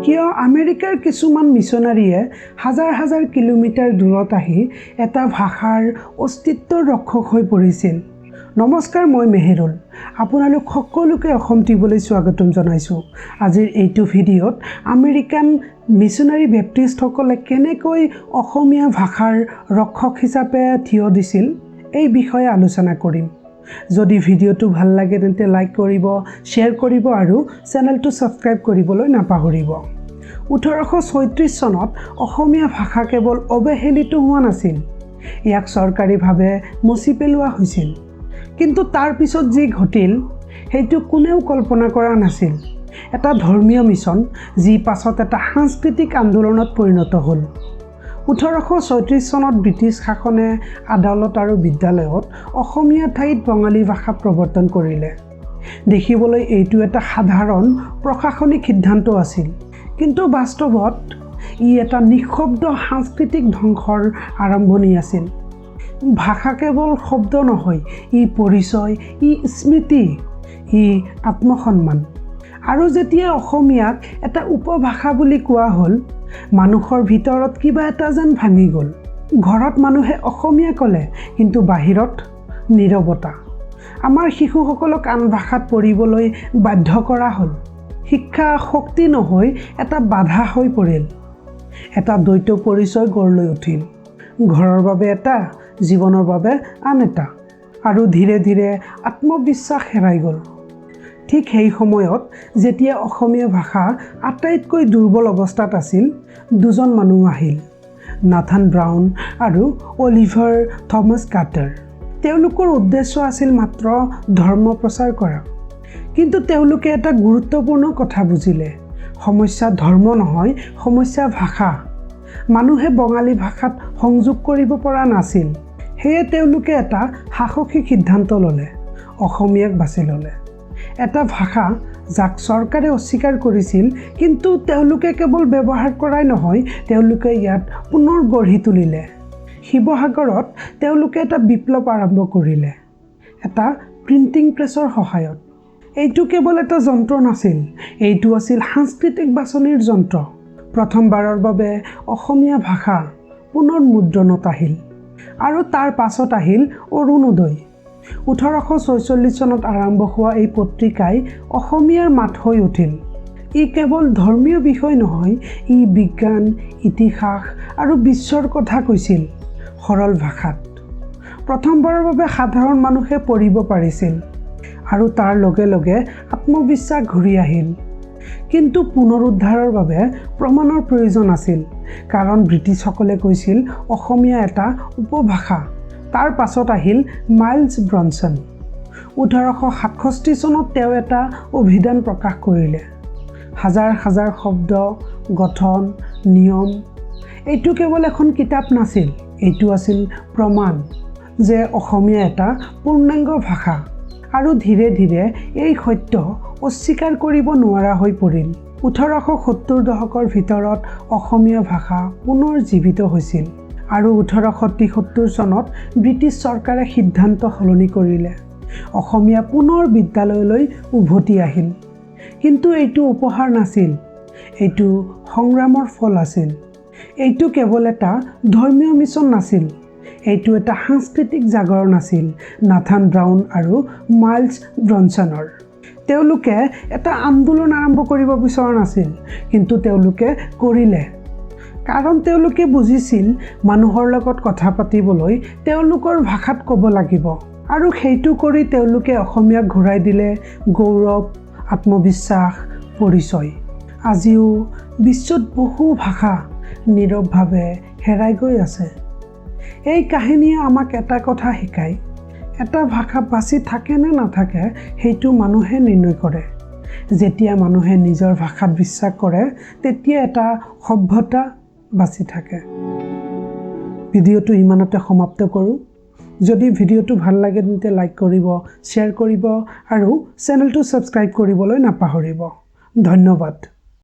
কিয় আমেৰিকাৰ কিছুমান মিছনাৰীয়ে হাজাৰ হাজাৰ কিলোমিটাৰ দূৰত আহি এটা ভাষাৰ অস্তিত্বৰ ৰক্ষক হৈ পৰিছিল। নমস্কাৰ, মই মেহেৰুল। আপোনালোক সকলোকে অসম টিভিলৈ স্বাগতম জনাইছোঁ। আজিৰ এইটো ভিডিঅ'ত আমেৰিকান মিছনাৰী বেপ্টিষ্টসকলে কেনেকৈ অসমীয়া ভাষাৰ ৰক্ষক হিচাপে থিয় দিছিল এই বিষয়ে আলোচনা কৰিম। যদি ভিডিঅ'টো ভাল লাগে তেন্তে লাইক কৰিব, শ্বেয়াৰ কৰিব আৰু চেনেলটো ছাবস্ক্ৰাইব কৰিবলৈ নাপাহৰিব। 1836 চনত অসমীয়া ভাষা কেৱল অৱহেলিত হোৱা নাছিল, ইয়াক চৰকাৰীভাৱে মচি পেলোৱা হৈছিল। কিন্তু তাৰ পিছত যি ঘটিল সেইটো কোনেও কল্পনা কৰা নাছিল। এটা ধৰ্মীয় মিছন যি পাছত এটা সাংস্কৃতিক আন্দোলনত পৰিণত হ'ল। 1836 চনত ব্ৰিটিছ শাসনে আদালত আৰু বিদ্যালয়ত অসমীয়া ঠাইত বঙালী ভাষা প্ৰৱৰ্তন কৰিলে। দেখিবলৈ এইটো এটা সাধাৰণ প্ৰশাসনিক সিদ্ধান্ত আছিল, কিন্তু বাস্তৱত ই এটা নিঃশব্দ সাংস্কৃতিক ধ্বংসৰ আৰম্ভণি আছিল। ভাষা কেৱল শব্দ নহয়, ই পৰিচয়, ই স্মৃতি, ই আত্মসন্মান। আৰু যেতিয়া অসমীয়াক এটা উপভাষা বুলি কোৱা হ'ল, মানুহৰ ভিতৰত কিবা এটা যেন ভাঙি গ'ল। ঘৰত মানুহে অসমীয়া ক'লে, কিন্তু বাহিৰত নীৰৱতা। আমাৰ শিশুসকলক আন ভাষাত পঢ়িবলৈ বাধ্য কৰা হ'ল। শিক্ষা শক্তি নহয়, এটা বাধা হৈ পৰিল। এটা দ্বৈত পৰিচয় গঢ় লৈ উঠিল। ঘৰৰ বাবে এটা, জীৱনৰ বাবে আন এটা। আৰু ধীৰে ধীৰে আত্মবিশ্বাস হেৰাই গ'ল। ঠিক সেই সময়ত যেতিয়া অসমীয়া ভাষা আটাইতকৈ দুৰ্বল অৱস্থাত আছিল, দুজন মানুহ আহিল, নাথান ব্ৰাউন আৰু অলিভাৰ থমাছ কাৰ্টাৰ। তেওঁলোকৰ উদ্দেশ্য আছিল মাত্ৰ ধৰ্ম প্ৰচাৰ কৰা, কিন্তু তেওঁলোকে এটা গুৰুত্বপূৰ্ণ কথা বুজিলে। সমস্যা ধৰ্ম নহয়, সমস্যা ভাষা। মানুহে বঙালী ভাষাত সংযোগ কৰিব পৰা নাছিল। সেয়ে তেওঁলোকে এটা সাহসী সিদ্ধান্ত ল'লে, অসমীয়াক বাছি ল'লে। এটা ভাষা যাক চৰকাৰে অস্বীকাৰ কৰিছিল, কিন্তু তেওঁলোকে কেৱল ব্যৱহাৰ কৰাই নহয়, তেওঁলোকে ইয়াত পুনৰ গঢ়ি তুলিলে। শিৱসাগৰত তেওঁলোকে এটা বিপ্লৱ আৰম্ভ কৰিলে, এটা প্ৰিণ্টিং প্ৰেছৰ সহায়ত। এইটো কেৱল এটা যন্ত্ৰ নাছিল, এইটো আছিল সাংস্কৃতিক বাছনিৰ যন্ত্ৰ। প্ৰথমবাৰৰ বাবে অসমীয়া ভাষা পুনৰ মুদ্ৰণত আহিল। আৰু তাৰ পাছত আহিল অৰুণোদয়। 1846 চনত আৰম্ভ হোৱা এই পত্ৰিকাই অসমীয়াৰ মাত হৈ উঠিল। ই কেৱল ধৰ্মীয় বিষয় নহয়, ই বিজ্ঞান, ইতিহাস আৰু বিশ্বৰ কথা কৈছিল সৰল ভাষাত। প্ৰথমবাৰৰ বাবে সাধাৰণ মানুহে পঢ়িব পাৰিছিল, আৰু তাৰ লগে লগে আত্মবিশ্বাস ঘূৰি আহিল। কিন্তু পুনৰুদ্ধাৰৰ বাবে প্ৰমাণৰ প্ৰয়োজন আছিল, কাৰণ ব্ৰিটিছসকলে কৈছিল অসমীয়া এটা উপভাষা। তাৰ পাছত আহিল মাইলছ ব্ৰনছন। 1867 চনত তেওঁ এটা অভিধান প্ৰকাশ কৰিলে। হাজাৰ হাজাৰ শব্দ, গঠন, নিয়ম। এইটো কেৱল এখন কিতাপ নাছিল, এইটো আছিল প্ৰমাণ যে অসমীয়া এটা পূৰ্ণাংগ ভাষা। আৰু ধীৰে ধীৰে এই সত্য অস্বীকাৰ কৰিব নোৱাৰা হৈ পৰিল। 1870 দশকৰ ভিতৰত অসমীয়া ভাষা পুনৰ জীৱিত হৈছিল। আৰু 1873 চনত ব্ৰিটিছ চৰকাৰে সিদ্ধান্ত সলনি কৰিলে। অসমীয়া পুনৰ বিদ্যালয়লৈ উভতি আহিল। কিন্তু এইটো উপহাৰ নাছিল, এইটো সংগ্ৰামৰ ফল আছিল। এইটো কেৱল এটা ধৰ্মীয় মিছন নাছিল, এইটো এটা সাংস্কৃতিক জাগৰণ আছিল নাথান ব্ৰাউন আৰু মাইলছ ব্ৰনছনৰ। তেওঁলোকে এটা আন্দোলন আৰম্ভ কৰিব বিচৰা নাছিল, কিন্তু তেওঁলোকে কৰিলে। কাৰণ তেওঁলোকে বুজিছিল মানুহৰ লগত কথা পাতিবলৈ তেওঁলোকৰ ভাষাত ক'ব লাগিব। আৰু সেইটো কৰি তেওঁলোকে অসমীয়াক ঘূৰাই দিলে গৌৰৱ, আত্মবিশ্বাস, পৰিচয়। আজিও বিশ্বত বহু ভাষা নীৰৱভাৱে হেৰাই গৈ আছে। এই কাহিনীয়ে আমাক এটা কথা শিকায়, এটা ভাষা বাচি থাকে নে নাথাকে সেইটো মানুহে নিৰ্ণয় কৰে। যেতিয়া মানুহে নিজৰ ভাষাত বিশ্বাস কৰে, তেতিয়া এটা সভ্যতা বাচি থাকে। ভিডিঅ'টো ইমানতে সমাপ্ত কৰোঁ। যদি ভিডিঅ'টো ভাল লাগে তেন্তে লাইক কৰিব, শ্বেয়াৰ কৰিব আৰু চেনেলটো ছাবস্ক্ৰাইব কৰিবলৈ নাপাহৰিব। ধন্যবাদ।